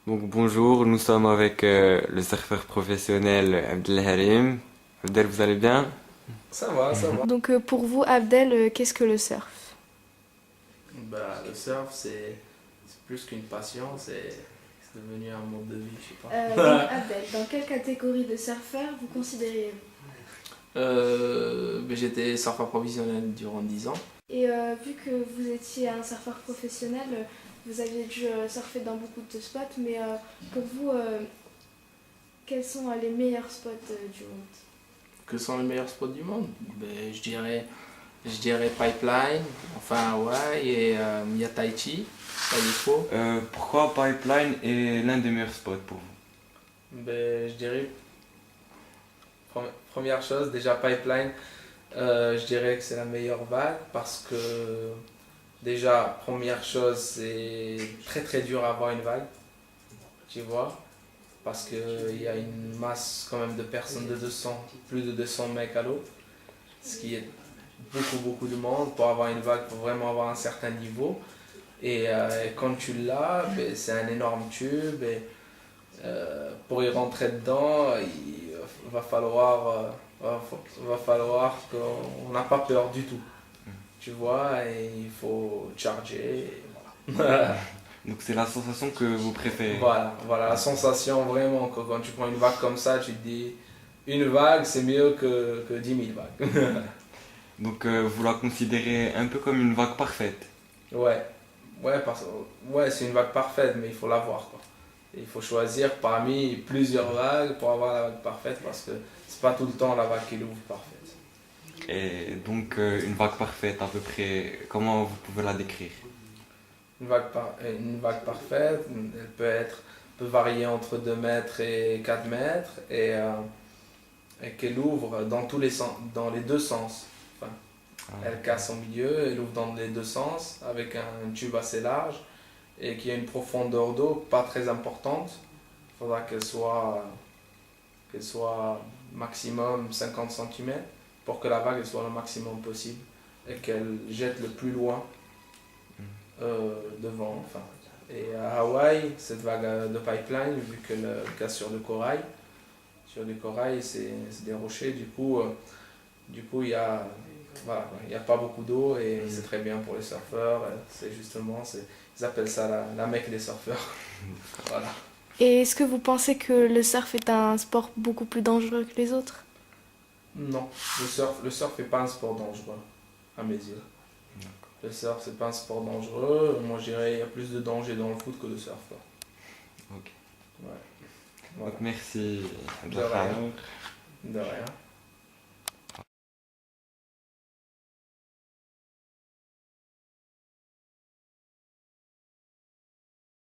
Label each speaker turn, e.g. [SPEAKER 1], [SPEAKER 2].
[SPEAKER 1] Donc bonjour, nous sommes avec le surfeur professionnel Abdelharim. Abdel, vous allez bien?
[SPEAKER 2] Ça va, ça va.
[SPEAKER 3] Donc pour vous, Abdel, qu'est-ce que le surf?
[SPEAKER 2] Bah, le surf, c'est plus qu'une passion, c'est devenu un mode de vie, je sais
[SPEAKER 3] Donc
[SPEAKER 2] pas.
[SPEAKER 3] Abdel, dans quelle catégorie de surfeur vous considérez?
[SPEAKER 2] Mais j'étais surfeur professionnel durant 10 ans.
[SPEAKER 3] Et vu que vous étiez un surfeur professionnel, vous aviez dû surfer dans beaucoup de spots, mais pour vous, quels sont les meilleurs spots du monde?
[SPEAKER 2] Que sont les meilleurs spots du monde? Je dirais Pipeline, enfin Hawaï, et il y a Tahiti, Talifo.
[SPEAKER 1] Pourquoi Pipeline est l'un des meilleurs spots pour vous?
[SPEAKER 2] Je dirais, première chose, déjà Pipeline, je dirais que c'est la meilleure vague parce que déjà, première chose, c'est très très dur à avoir une vague, tu vois, parce qu'il y a une masse quand même de personnes de 200, plus de 200 mecs à l'eau, ce qui est beaucoup de monde. Pour avoir une vague, pour vraiment avoir un certain niveau. Et quand tu l'as, ben, c'est un énorme tube. Et pour y rentrer dedans, il va falloir, va falloir qu'on n'a pas peur du tout. Tu vois, et il faut charger. Et voilà.
[SPEAKER 1] Donc c'est la sensation que vous préférez.
[SPEAKER 2] Voilà, la sensation vraiment, quand tu prends une vague comme ça, tu te dis, une vague c'est mieux que 10 000 vagues.
[SPEAKER 1] Donc vous la considérez un peu comme une vague parfaite.
[SPEAKER 2] Ouais, ouais, c'est une vague parfaite, mais il faut l'avoir, quoi. Il faut choisir parmi plusieurs vagues pour avoir la vague parfaite parce que c'est pas tout le temps la vague qui l'ouvre parfaite.
[SPEAKER 1] Et donc une vague parfaite à peu près, comment vous pouvez la décrire?
[SPEAKER 2] Une vague parfaite, elle peut varier entre 2 mètres et 4 mètres et qu'elle ouvre dans tous les sens, dans les deux sens. Enfin,
[SPEAKER 1] Ah.
[SPEAKER 2] elle casse au milieu, elle ouvre dans les deux sens avec un tube assez large et qui a une profondeur d'eau pas très importante. Il faudra qu'elle soit maximum 50 cm pour que la vague elle soit le maximum possible et qu'elle jette le plus loin devant. Enfin. Et à Hawaï, cette vague de pipeline, vu qu'elle casse sur du corail, c'est des rochers, du coup voilà, il y a pas beaucoup d'eau et c'est très bien pour les surfeurs. C'est justement, ils appellent ça la Mecque des surfeurs. Voilà.
[SPEAKER 3] Et est-ce que vous pensez que le surf est un sport beaucoup plus dangereux que les autres?
[SPEAKER 2] Non, le surf n'est pas un sport dangereux, à mes yeux. Le surf, c'est pas un sport dangereux. Moi, je dirais qu'il y a plus de danger dans le foot que le surf, quoi.
[SPEAKER 1] Ok.
[SPEAKER 2] Ouais.
[SPEAKER 1] Donc
[SPEAKER 2] Voilà.
[SPEAKER 1] merci
[SPEAKER 2] De rien.
[SPEAKER 1] Abdelharim.
[SPEAKER 2] De rien.